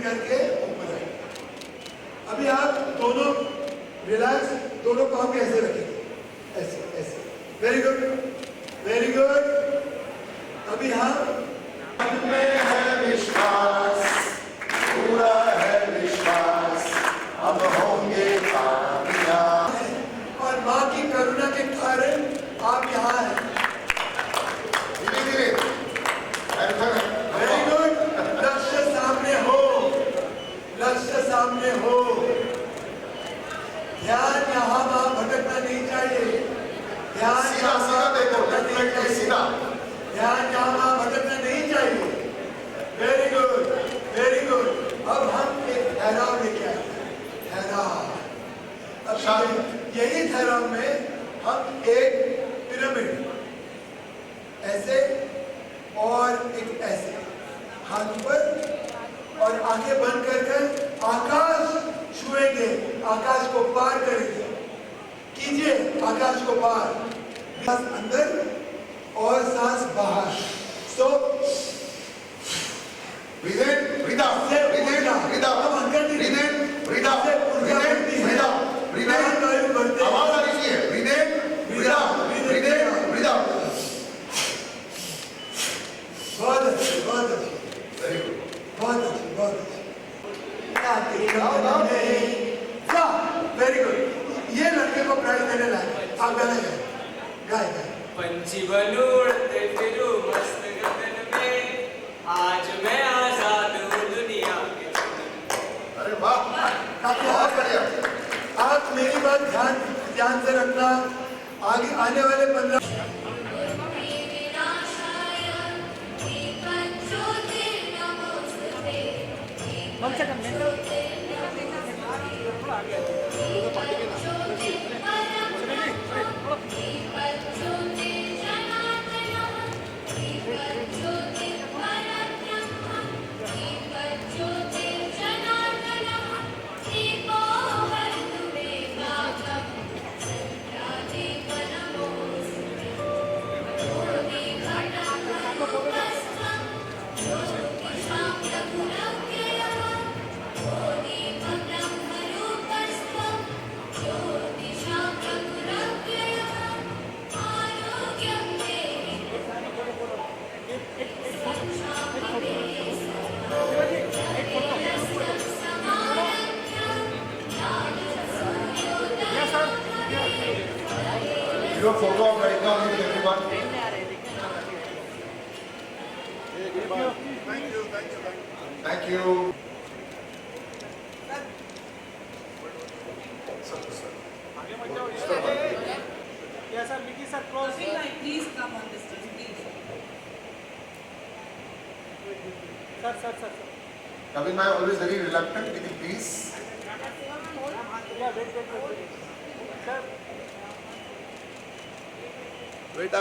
करके ऊपर आए। अभी आप दोनों रिलैक्स, दोनों पाँव कैसे रखेंगे, ऐसे ऐसे। Very good, very good. अभी हम में है विश्वास, पूरा है विश्वास, हम होंगे कामयाब। और माँ की करुणा के कारण आप यहाँ हैं। धीरे धीरे। Very good. लक्ष्य सामने हो, लक्ष्य सामने हो। ध्यान यहाँ वहाँ भटकना नहीं चाहिए। ध्यान सीधा सीधा देखो, सीधा। ध्यान यहाँ वहाँ भटकना नहीं चाहिए। Very good, very good. अब हम एक ठहराव लेके आए, ठहराव। अब यही ठहराव में हम एक पिरामिड ऐसे और एक ऐसे हाथ पर और आंखें बंद कर आकाश छुएंगे, आकाश को पार करेंगे। कीजिए आकाश को पार, सांस अंदर और सांस बाहर। सो breathe in, breathe out, breathe in, breathe out, हम अंदर breathe in, breathe out, breathe in, breathe out, breathe in, आवाज आनी चाहिए, breathe in, breathe out, breathe in, breathe out। बहुत अच्छी, बहुत अच्छी, वेरी गुड, बहुत अच्छी, बहुत अच्छी। Very good. ये लड़के को प्राइज देने लाए। आप गाना गाए, गाए गाए। पंछी बनूं उड़ते फिरूं मस्त गगन में, आज मैं आजाद हूँ दुनिया के चमन। अरे वाह, बहुत बढ़िया। आप मेरी बात ध्यान से रखना। आगे आने वाले 15 Your photo of right now with everyone. Thank you, thank you, thank you. Yes, sir. Vicky, sir, close. Please come on this stage, please. Sir. Kavin, I always very reluctant. Can you please? Yeah, wait. Sir. Wait.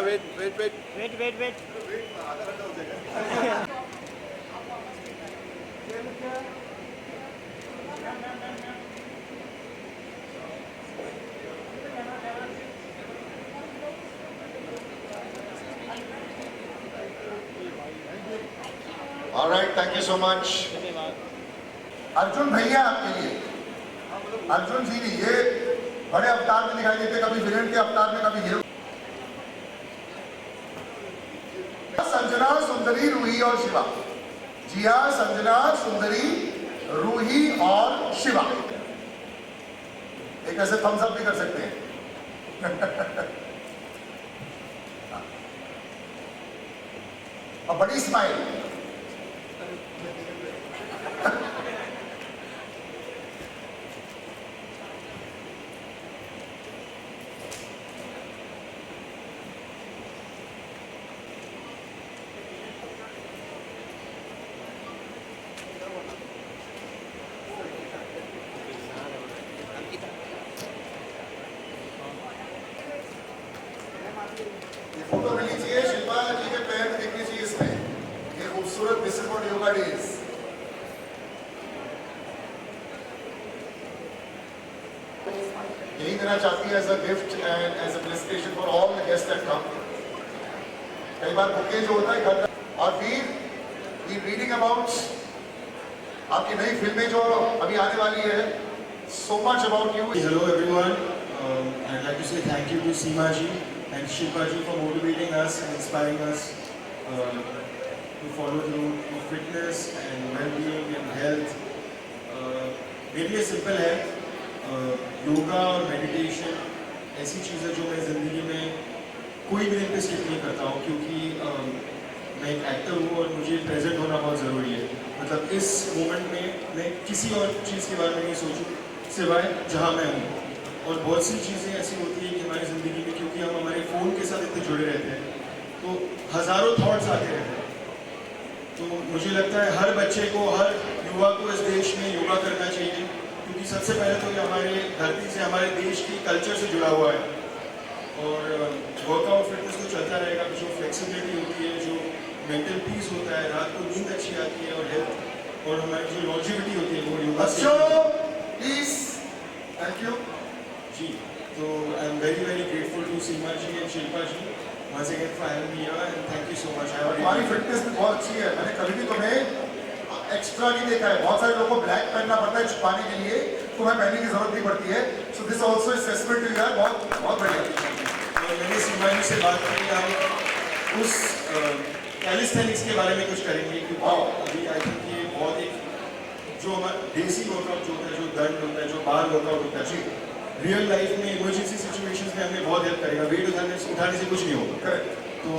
All right, thank you so much. Arjun भैया आपके लिए, अर्जुन जी ने ये बड़े अवतार में दिखाई देते, कभी विलेन के अवतार में, कभी हीरो। संजना, सुंदरी, रूही और शिवा। जी हाँ, संजना, सुंदरी, रूही और शिवा। एक ऐसे थम्स अप भी कर सकते हैं। और बड़ी स्माइल। फोटो मिलनी चाहिए, शिल्पा जी के पैर देखनी चाहिए इसमें, ये खूबसूरत डिसिप्लिन योगा डेज। यही देना चाहती है as a gift and as a presentation for all the guest that come. कई बार बुके जो होता है घर, और फिर वी रीडिंग अबाउट आपकी नई फिल्में जो अभी आने वाली है, so much about you. Hello everyone. I'd like to say thank you to Seema ji and Shilpa ji for motivating us and inspiring us to follow the route of fitness and well-being and health. मेरे लिए simple है, योगा और meditation ऐसी चीज़ है जो मैं ज़िंदगी में कोई भी दिन पे स्किप नहीं करता हूँ, क्योंकि मैं एक एक्टर हूँ और मुझे प्रेजेंट होना बहुत ज़रूरी है. मतलब इस मोमेंट में मैं किसी और चीज़ के बारे में नहीं सोचूं सिवाय जहाँ मैं हूँ. और बहुत सी चीज़ें ऐसी होती हैं कि हमारी ज़िंदगी में, क्योंकि हम हमारे फ़ोन के साथ इतने जुड़े रहते हैं, तो हज़ारों थॉट्स आते रहते हैं. तो मुझे लगता है हर बच्चे को, हर युवा को इस देश में योगा करना चाहिए, क्योंकि सबसे पहले तो ये हमारे धरती से, हमारे देश की कल्चर से जुड़ा हुआ है. और वर्कआउट फिटनेस तो चलता रहेगा. जो फ्लेक्सिबिलिटी होती है, जो मेंटल पीस होता है, रात को नींद अच्छी आती है, और हेल्थ और हमारी जो लॉन्जेविटी होती है वो योगा से. Please, thank you ji. तो I am very grateful to Seema ji and Shilpa ji once again for having me here, and thank you so much. तुम्हारी फिटनेस भी बहुत अच्छी है. मैंने कभी भी तुम्हें एक्स्ट्रा नहीं देखा है. बहुत सारे लोगों को ब्लैक पहनना पड़ता है छुपाने के लिए, तुम्हें पहनने की जरूरत नहीं पड़ती है. So this also is testament to you. बहुत बढ़िया. मैंने सीमा जी से बात की, हम उस कैलिस्थेनिक्स के बारे में कुछ करेंगे, क्योंकि अभी आई थिंक ये बहुत एक जो हमारा देसी वर्कआउट जो होता है, जो दंड होता है, जो बार वर्कआउट होता है, जी रियल लाइफ में इमरजेंसी सिचुएशंस में हमें बहुत हेल्प करेगा. वेट उठाने से कुछ नहीं होगा. करेक्ट. तो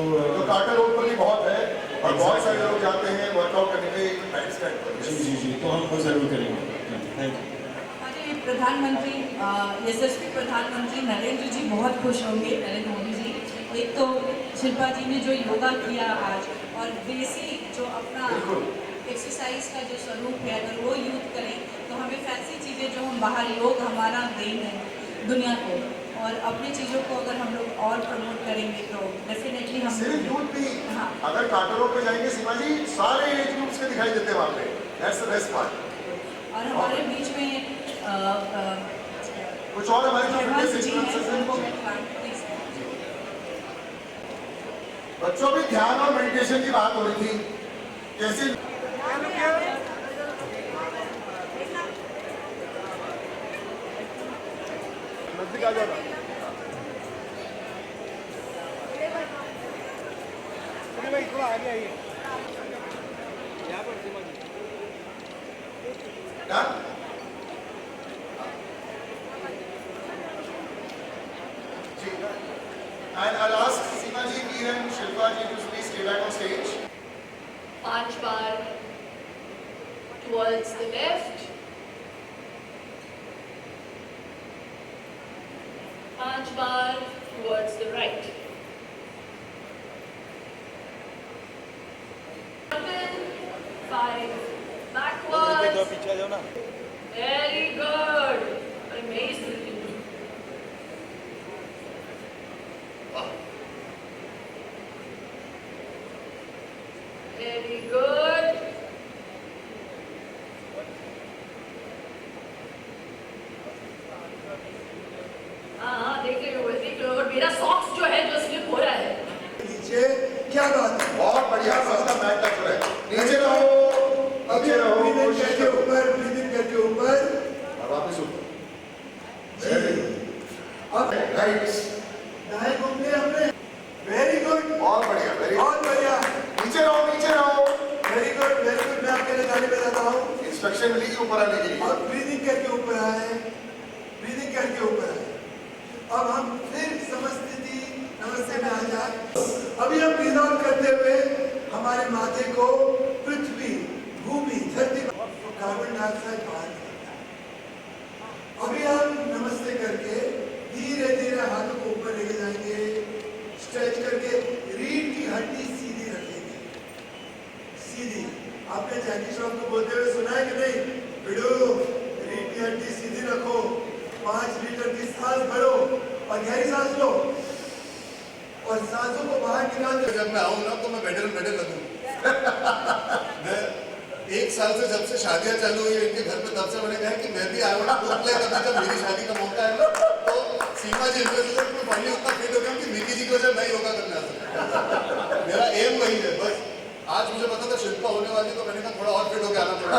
कार्टर रोड पर भी बहुत है और बहुत सारे लोग जाते हैं वर्कआउट करने के लिए. टाइम स्पेंड करते हैं. जी. तो हम वो जरूर करेंगे. Thank you. हमारे प्रधानमंत्री यशस्वी प्रधानमंत्री नरेंद्र जी बहुत खुश होंगे, नरेंद्र मोदी जी. एक तो शिल्पा जी ने जो योगा किया आज, और देसी जो अपना एक्सरसाइज का जो स्वरूप है, अगर वो यूज करें तो हमें फैंसी चीज़ें जो हम बाहर, योग हमारा देन है दुनिया को, और अपनी चीज़ों को अगर हम लोग और प्रमोट करेंगे तो डेफिनेटली हम सिर्फ यूथ भी. हाँ. अगर कार्टर रोड पे जाएंगे सीमा जी, सारे एज ग्रुप्स के दिखाई देते हैं वहाँ पे. That's the best part. और हमारे बीच में कुछ और हमारे जो हेमंत फिटनेस जी हैं, इन्फ्लुएंसर्स उनको हैं. मैं प्लीज. बच्चों भी ध्यान और मेडिटेशन की बात हो रही थी. कैसे नजदीक आ जाओ ना. अरे भाई थोड़ा आगे आइए. यहाँ पर सीमा जी. done? Ji. And I'll ask Seema ji, Veer and Shilpa ji to please stay back on stage. 5 bar towards the left, 5 bar towards the right. 5 backwards. पीछे आ जाओ ना. Very good. Amazing. Very good. हाँ देख लो. और मेरा socks जो है जो स्लिप हो रहा है. नीचे क्या बात है? बहुत बढ़िया. सबका बैक टच हो रहा है. नीचे रहो. अभी ब्रीदिंग करके ऊपर, ब्रीदिंग करके ऊपर और वापस ऊपर. जी. अब राइट. दाएं घूमने हमने. Very good. बहुत बढ़िया. वेरी बहुत बढ़िया. नीचे रहो. नीचे रहो. Very good, very good. मैं आपके लिए ताली बजाता हूँ. इंस्ट्रक्शन मिली कि ऊपर आने के लिए. अब ब्रीदिंग करके ऊपर आए, ब्रीदिंग करके ऊपर आए. अब हम फिर समस्थिति नमस्ते में आ जाए. अभी हम ब्रीद आउट करते हुए हमारे माथे को पृथ्वी, भूमि, धरती, कार्बन डाइऑक्साइड बाहर निकलता है. अभी हम नमस्ते करके धीरे धीरे हाथों को ऊपर लेके जाएंगे, स्ट्रेच करके रीढ़ की हड्डी सीधी रखेंगे. सीधी. आपने जैकी श्रॉफ को बोलते हुए सुना है कि नहीं? बिडू, रीढ़ की हड्डी सीधी रखो, 5 लीटर की सांस भरो और गहरी सांस लो और सांसों को बाहर निकाल दो. जब मैं आऊँ ना तो मैं मेडल लगूँ. मैं 1 साल से जब से शादियां चालू हुई इनके घर पे, तब से मैंने कहा कि मैं भी आऊँगा तो प्ले कभी जब मेरी शादी का मौका है ना, तो सीमा जी इन्फ्लुएंसर में फाइनली उतना फिट हो गया कि मिकी जी की वजह मैं योगा करने आ सकता. मेरा एम वही है बस. आज मुझे पता था शिल्पा होने वाली, तो मैंने कहा थोड़ा और फिट होकर आना पड़ा.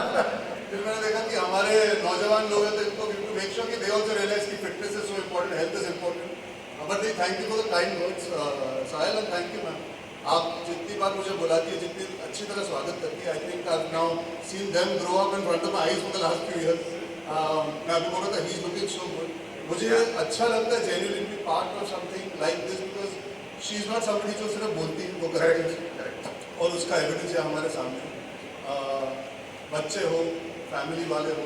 फिर मैंने देखा कि हमारे नौजवान लोग हैं तो इनको मेक श्योर कि दे आल्सो रियलाइज कि fitness is so important, health is important. But the thank you for the kind words Sahil, and thank you ma'am. आप जितनी बार मुझे बुलाती है, जितनी अच्छी तरह स्वागत करती है, I think I have now seen them grow up in front of my eyes for the last few years. मैं अभी बोल रहा था he is looking so good. मुझे अच्छा लगता है genuinely be part of something like this, because she is not somebody जो सिर्फ बोलती है, वो करती है, और उसका एविडेंस है हमारे सामने। बच्चे हो, फैमिली वाले हो,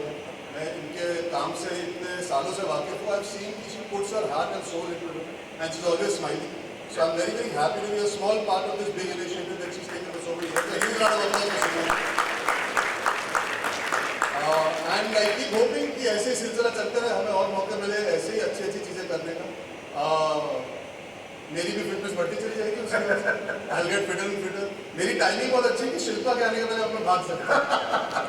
मैं इनके काम से इतने सालों से वाकिफ हूँ। आई हैव सीन कि she puts her heart and soul into it and she is always smiling. So I'm very, very happy to be a small part of this big initiative that she's taken for so many years. A huge round of applause for Simran. And I keep hoping कि ऐसे ही सिलसिला चलते रहे, हमें और मौके मिले ऐसे ही अच्छी अच्छी चीज़ें करने का। मेरी भी फिटनेस बढ़ती चली जाएगी उससे। I'll get fitter and fitter. मेरी टाइमिंग बहुत अच्छी है कि शिल्पा के आने के पहले अपना भाग सकता है।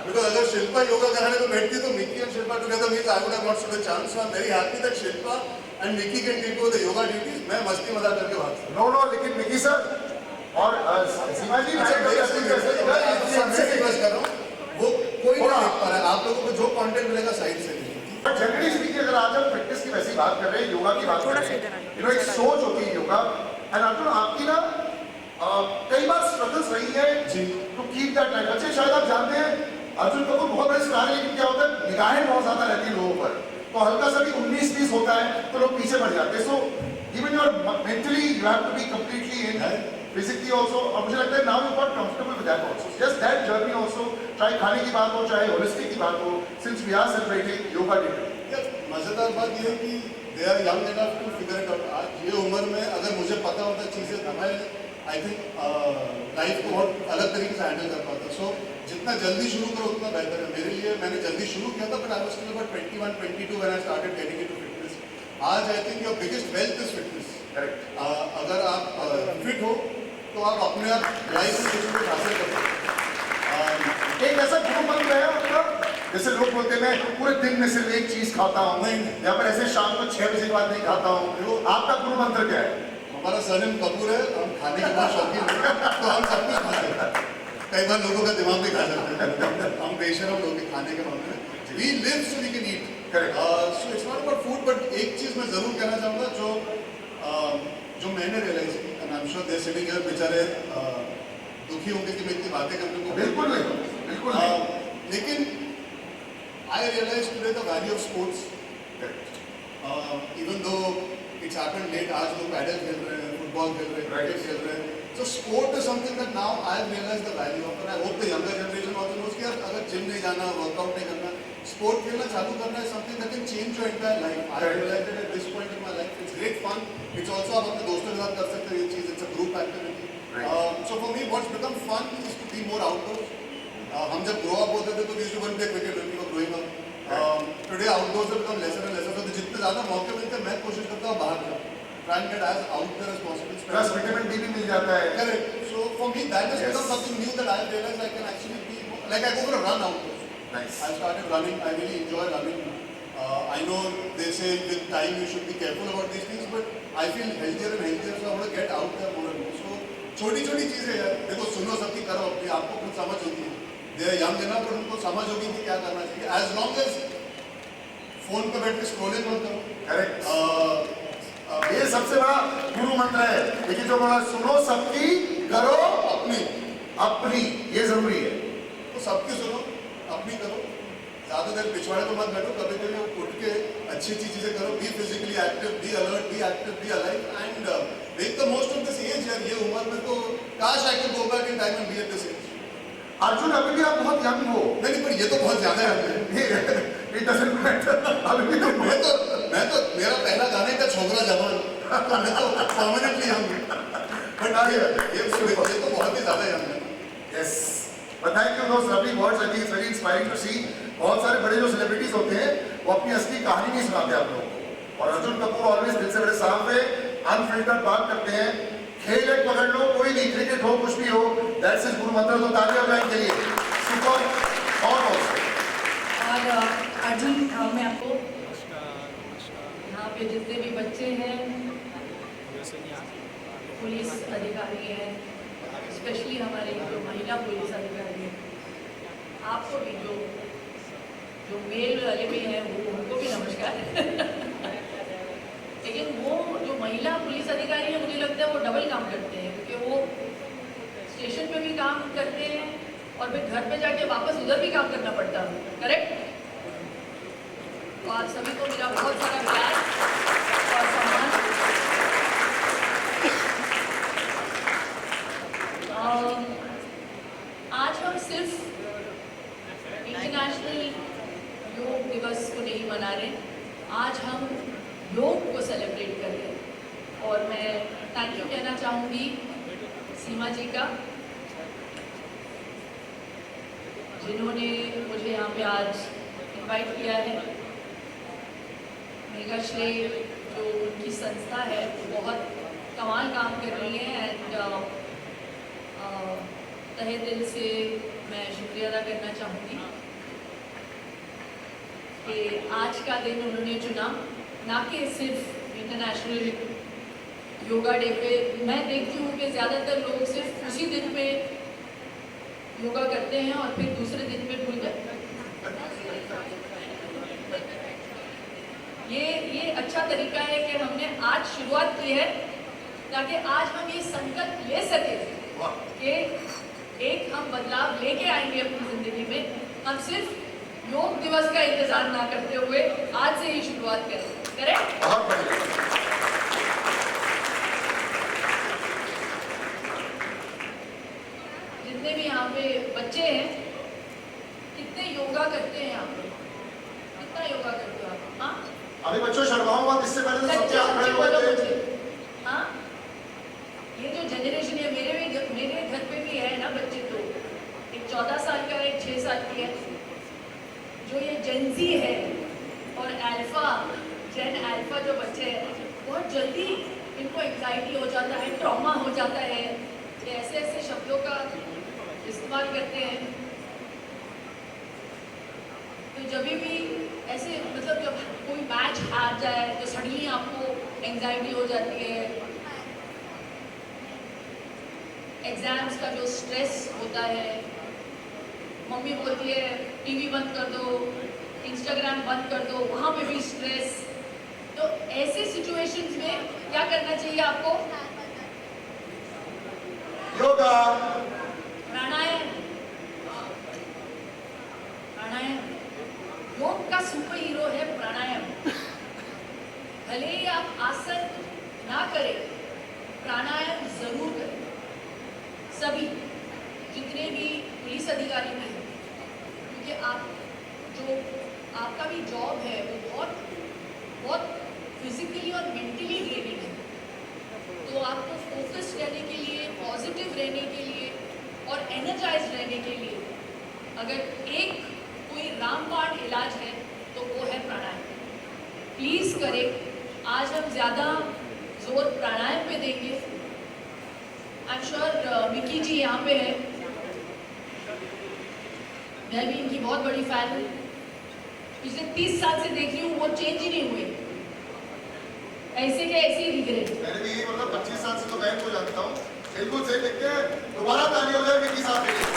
Because अगर शिल्पा योगा कराने को बैठती तो Mickey and Shilpa together means I would have not stood a chance. So I'm very happy that Shilpa and Mickey can take over the yoga duties. मैं मस्ती मजाक करके भाग सकता हूँ। नो लेकिन मिकी सर और सीमा जी सबसे रिक्वेस्ट कर रहा हूँ, वो कोई नहीं देख पा रहा है, आप लोगों को जो कंटेंट मिलेगा साइड से लीजिए। जनरली स्पीकिंग अगर आज हम फिटनेस की वैसी बात कर रहे हैं, योगा की बात कर रहे हैं, यू नो एक सोच होती है योगा, एंड अर्जुन आपकी ना कई बार स्ट्रगल्स रही है टू कीप दैट लाइफ। अच्छा शायद आप जानते हैं अर्जुन कपूर बहुत बड़े स्टार है, लेकिन क्या होता है निगाहें बहुत ज्यादा रहती है लोगों पर, तो हल्का सा भी 19-20 होता है तो लोग पीछे बढ़ जाते हैं। So even your mentally you have to be completely in, physically also, और मुझे लगता है now you got comfortable with that also, just that journey also, चाहे खाने की बात हो चाहे होलिस्टिक की बात हो, since we are celebrating yoga day. मजेदार बात यह है कि they are young enough to figure it out. आज ये उम्र में अगर मुझे पता होता चीज़ें तो मैं आई थिंक लाइफ को बहुत अलग तरीके से हैंडल कर पाता। सो जितना जल्दी शुरू करो उतना बेहतर है मेरे लिए। मैंने जल्दी शुरू किया था, but I was still about 21-22 when I started getting into fitness. आज I think your biggest wealth is fitness. अगर आप फिट हो तो आप अपने आप लाइफ में कुछ हासिल कर सकते हो। एक ऐसा गुरु मंत्र है मतलब, जैसे लोग बोलते हैं मैं पूरे दिन में सिर्फ एक चीज खाता हूँ, या पर ऐसे शाम को 6 बजे के बाद नहीं खाता हूँ, आपका गुरु मंत्र क्या है? हमारा सरनेम कपूर है, हम खाने के बहुत शौकीन हैं, तो हम सब कुछ खाते हैं। कई बार लोगों का दिमाग भी खा सकते हैं, हम बेशरम लोग हैं खाने के मामले में। We live so we can eat. So it's not about food, but एक चीज़ मैं ज़रूर कहना चाहूँगा जो मैंने रियलाइज की, and I'm sure they're sitting here बेचारे दुखी होंगे कि मैं इतनी बातें करने को। बिल्कुल नहीं। लेकिन I realized today the value of sports. Even though it's happened late, आज लोग पैडल खेल रहे हैं, फुटबॉल खेल रहे हैं, क्रिकेट खेल रहे हैं। So sport is something that now I have realized the value of, and I hope the younger generation also knows कि अगर जिम नहीं जाना, वर्कआउट नहीं करना, स्पोर्ट खेलना चालू करना है something that can change your entire life. I have realized that at this point in my life, it's great fun. It's also आप अपने दोस्तों के साथ कर सकते हो ये चीज़. It's a group activity. So for me, what's become fun is to be more outdoors. हम जब grow up होते थे तो we used to go and play cricket when we were growing up. Today outdoors have become lesser and lesser. तो जितने ज़्यादा मौके मिलते हैं मैं कोशिश करता हूँ बाहर जाऊँ. Try and get as out there as possible. Plus vitamin D भी मिल जाता है। Correct. So for me, that has become something new that I have realized I can actually be like I go for a run outdoors. Nice. I started running. I really enjoy running. I know they say with time you should be careful about these things, but I feel healthier and healthier. So I want to get out there more and more. So छोटी-छोटी चीजें यार, देखो सुनो सबकी करो अपनी, आपको कुछ समझ होती है. They are young enough, but उनको समझ होगी कि क्या करना चाहिए. As long as फोन पे बैठ के स्क्रॉलिंग मत करो. Correct. ये सबसे बड़ा गुरु मंत्र है। लेकिन जो बोला सुनो सबकी करो अपनी, ये जरूरी है। तो सबकी सुनो अपनी करो, ज्यादा देर पिछवाड़े तो मत बैठो, कभी कभी उठ के अच्छी अच्छी चीजें करो. Be physically active, be alert, be active, be alive and make the most of this age. यार ये उम्र में तो काश I can go back in time and be at this age. Arjun अभी भी आप बहुत यंग हो। नहीं पर ये तो बहुत ज्यादा है. It doesn't matter. अभी भी तो मैं तो मेरा पहला गाने का छोकरा जवान, तो मैं तो परमानेंटली यंग हूँ. बट ये तो बहुत ही ज्यादा यंग है. Yes. But thank you those lovely words. I think it's very inspiring to see. बहुत सारे बड़े जो सेलिब्रिटीज होते हैं वो अपनी असली कहानी नहीं सुनाते आप लोगों को, और अर्जुन कपूर ऑलवेज दिल से बड़े साफ है, अनफिल्टर्ड बात करते हैं. खेल एक पकड़ लो, कोई नहीं, क्रिकेट हो कुछ भी हो, दैट्स हिज गुरु मंत्र. तो तालियां बजाएं के लिए सुपर. और अर्जुन मैं आपको यहाँ पे जितने भी बच्चे हैं, पुलिस अधिकारी हैं, स्पेशली हमारे जो महिला पुलिस अधिकारी हैं, आपको भी जो जो मेल वाले भी हैं वो उनको भी नमस्कार। लेकिन वो जो महिला पुलिस अधिकारी हैं मुझे लगता है वो डबल काम करते हैं, क्योंकि वो स्टेशन पे भी काम करते हैं और फिर घर पे जाके वापस उधर भी काम करना पड़ता है, करेक्ट? तो आप सभी को मेरा बहुत सारा प्यार और सम्मान। आज हम सिर्फ इंटरनेशनल योग दिवस को नहीं मना रहे, आज हम योग को सेलिब्रेट कर रहे हैं। और मैं थैंक यू कहना चाहूँगी सीमा जी का, जिन्होंने मुझे यहाँ पे आज इनवाइट किया है। मेगाश्रे जो उनकी संस्था है वो बहुत कमाल काम कर रही है एंड तहे दिल से मैं शुक्रिया अदा करना चाहूँगी कि आज का दिन उन्होंने चुना, ना कि सिर्फ इंटरनेशनल योगा डे पे। मैं देखती हूँ कि ज़्यादातर लोग सिर्फ उसी दिन पे योगा करते हैं और फिर दूसरे दिन पे भूल जाते हैं। ये अच्छा तरीका है कि हमने आज शुरुआत की है ताकि आज हम ये संकल्प ले सकें कि एक हम बदलाव लेके आएंगे अपनी ज़िंदगी में। हम सिर्फ योग दिवस का इंतजार ना करते हुए आज से ही शुरुआत करें, करेक्ट? बहुत बढ़िया। जितने भी यहाँ पे बच्चे हैं, कितने योगा करते हैं यहाँ पे? कितना योगा करते हो आप? हाँ, अभी बच्चों शर्माओ मत, इससे पहले तो सबसे आगे बोलो हुए थे। मुझे। हाँ, ये जो जनरेशन है, मेरे घर पे भी है ना बच्चे, तो एक 14 साल का है, एक 6 साल की है। जो ये जेनजी है और जेन अल्फा जो बच्चे हैं, बहुत जल्दी इनको एंग्जाइटी हो जाता है, ट्रॉमा हो जाता है, ये ऐसे ऐसे शब्दों का इस्तेमाल करते हैं। तो जब भी ऐसे मतलब जब कोई मैच हार जाए तो सडनली आपको एंग्जाइटी हो जाती है। एग्जाम्स का जो स्ट्रेस होता है, मम्मी बोलती है टीवी बंद कर दो, इंस्टाग्राम बंद कर दो, वहाँ पे भी स्ट्रेस। तो ऐसे सिचुएशंस में क्या करना चाहिए आपको? योगा, प्राणायाम। प्राणायाम योग का सुपर हीरो है प्राणायाम। भले ही आप आसन ना करें, प्राणायाम जरूर करें। सभी जितने भी पुलिस अधिकारी भी हैं, क्योंकि आपका भी जॉब है वो बहुत फिजिकली और मेंटली ड्रेनिंग है। तो आपको फोकस रहने के लिए, पॉजिटिव रहने के लिए और एनर्जाइज रहने के लिए अगर एक कोई रामबाण इलाज है तो वो है प्राणायाम। प्लीज़ करें। आज हम ज़्यादा जोर प्राणायाम पे देंगे। आई एम श्योर विकी जी यहाँ पे है, मैं भी इनकी बहुत बड़ी फैन हूँ। पिछले 30 साल से देख रही हूँ, वो चेंज ही नहीं हुए, ऐसे के ऐसे ही दिख रहे। मैंने भी यही मतलब 25 साल से तो बैंक को जानता हूँ। बिल्कुल सही लिखते हैं। दोबारा ताली हो जाए विकी साहब के लिए।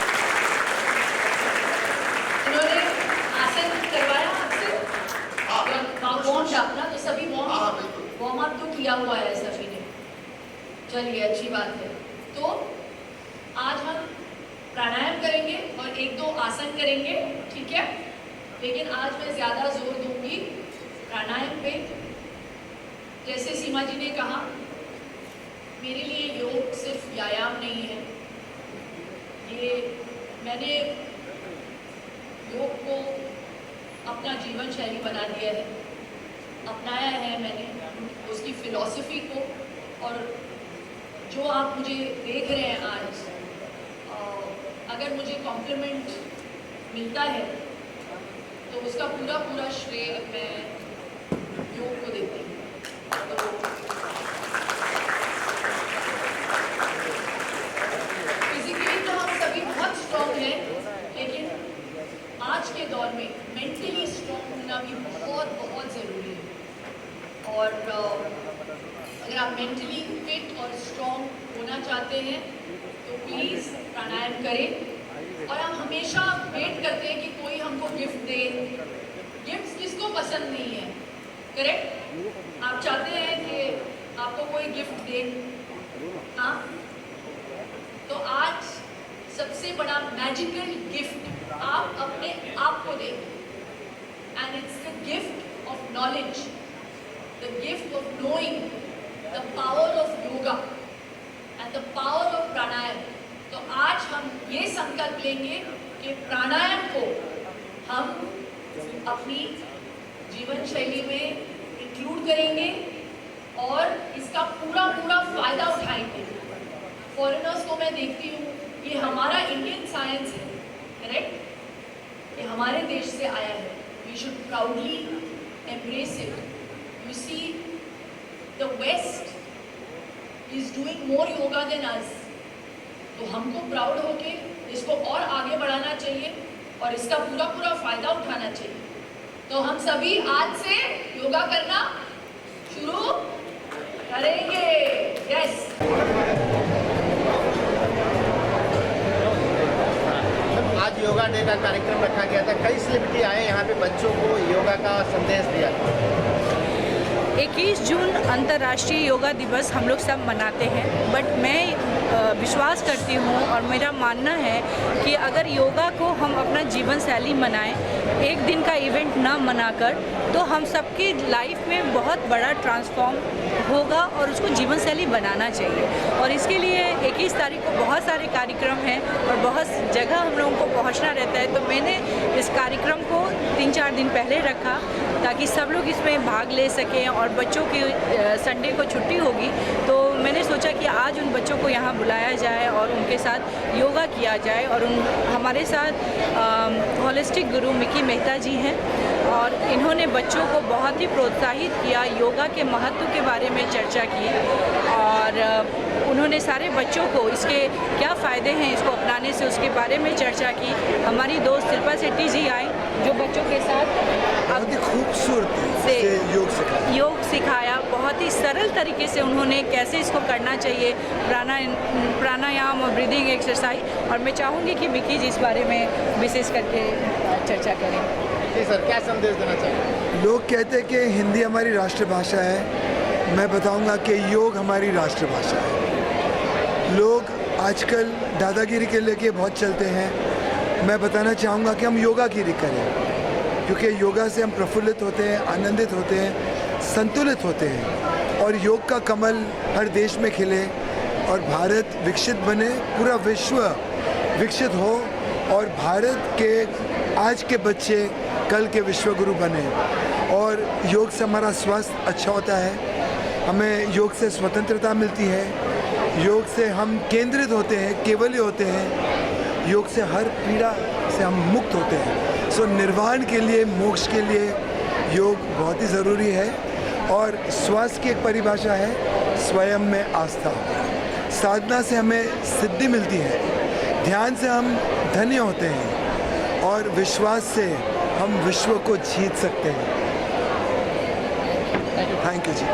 इन्होंने आसन करवाया आपसे, वार्म अपना तो सभी वार्म अप तो किया हुआ है सभी ने। चलिए अच्छी बात है। तो आज हम प्राणायाम करेंगे और 1-2 आसन करेंगे, ठीक है? लेकिन आज मैं ज़्यादा जोर दूंगी प्राणायाम पे। जैसे सीमा जी ने कहा, मेरे लिए योग सिर्फ व्यायाम नहीं है। ये मैंने योग को अपना जीवन शैली बना दिया है, अपनाया है मैंने उसकी फिलॉसफी को। और जो आप मुझे देख रहे हैं आज, अगर मुझे कॉम्प्लीमेंट मिलता है तो उसका पूरा श्रेय मैं योग को देती हूँ। तो फिजिकली तो हम सभी बहुत स्ट्रॉन्ग हैं, लेकिन आज के दौर में मेंटली स्ट्रॉन्ग होना भी बहुत ज़रूरी है। और अगर आप मेंटली फिट और स्ट्रॉन्ग होना चाहते हैं तो प्लीज़ प्राणायाम करें। और हम हमेशा वेट करते हैं कि कोई हमको गिफ्ट दे। गिफ्ट किसको पसंद नहीं है, करेक्ट? आप चाहते हैं कि आपको कोई गिफ्ट दे, हाँ? तो आज सबसे बड़ा मैजिकल गिफ्ट आप अपने आप को देंगे, and it's the gift of knowledge, the gift of knowing the power of yoga and the power of pranayama. तो आज हम ये संकल्प लेंगे कि प्राणायाम को हम अपनी जीवन शैली में इंक्लूड करेंगे और इसका पूरा फायदा उठाएंगे। फॉरेनर्स को मैं देखती हूँ, ये हमारा इंडियन साइंस है, करेक्ट? ये हमारे देश से आया है। We should proudly embrace it. You see, the west is doing more yoga than us, तो हमको प्राउड होके इसको और आगे बढ़ाना चाहिए और इसका पूरा फायदा उठाना चाहिए। तो हम सभी आज से योगा करना शुरू करेंगे। यस। आज योगा डे का कार्यक्रम रखा गया था, कई सेलिब्रिटी आए यहाँ पे बच्चों को योगा का संदेश दिया। 21 जून अंतर्राष्ट्रीय योगा दिवस हम लोग सब मनाते हैं, बट मैं विश्वास करती हूँ और मेरा मानना है कि अगर योगा को हम अपना जीवन शैली बनाएं, एक दिन का इवेंट ना बनाकर, तो हम सबकी लाइफ में बहुत बड़ा ट्रांसफॉर्म होगा और उसको जीवन शैली बनाना चाहिए। और इसके लिए 21 तारीख को बहुत सारे कार्यक्रम हैं और बहुत जगह हम लोगों को पहुँचना रहता है। तो मैंने इस कार्यक्रम को 3-4 दिन पहले रखा ताकि सब लोग इसमें भाग ले सकें, और बच्चों की संडे को छुट्टी होगी तो मैंने सोचा कि आज उन बच्चों को यहाँ बुलाया जाए और उनके साथ योगा किया जाए। और हमारे साथ होलिस्टिक गुरु मिकी मेहता जी हैं और इन्होंने बच्चों को बहुत ही प्रोत्साहित किया, योगा के महत्व के बारे में चर्चा की और उन्होंने सारे बच्चों को इसके क्या फ़ायदे हैं इसको अपनाने से उसके बारे में चर्चा की। हमारी दोस्त शिल्पा शेट्टी जी आई जो बच्चों के साथ बहुत ही खूबसूरती से योग सिखाया। बहुत ही सरल तरीके से उन्होंने कैसे इसको करना चाहिए, प्राणायाम और ब्रीदिंग एक्सरसाइज। और मैं चाहूँगी कि मिकी जी इस बारे में विशेष करके चर्चा करें। जी सर, क्या संदेश देना चाहिए? लोग कहते हैं कि हिंदी हमारी राष्ट्रभाषा है, मैं बताऊंगा कि योग हमारी राष्ट्रभाषा है। लोग आजकल दादागिरी के लेके बहुत चलते हैं, मैं बताना चाहूँगा कि हम योगागिरी करें, क्योंकि योगा से हम प्रफुल्लित होते हैं, आनंदित होते हैं, संतुलित होते हैं और योग का कमल हर देश में खिले और भारत विकसित बने, पूरा विश्व विकसित हो और भारत के आज के बच्चे कल के विश्वगुरु बने। और योग से हमारा स्वास्थ्य अच्छा होता है, हमें योग से स्वतंत्रता मिलती है, योग से हम केंद्रित होते हैं, केवल होते हैं, योग से हर पीड़ा से हम मुक्त होते हैं। सो निर्वाण के लिए, मोक्ष के लिए योग बहुत ही ज़रूरी है। और स्वास्थ्य की एक परिभाषा है स्वयं में आस्था। साधना से हमें सिद्धि मिलती है, ध्यान से हम धन्य होते हैं और विश्वास से हम विश्व को जीत सकते हैं। Thank you ji.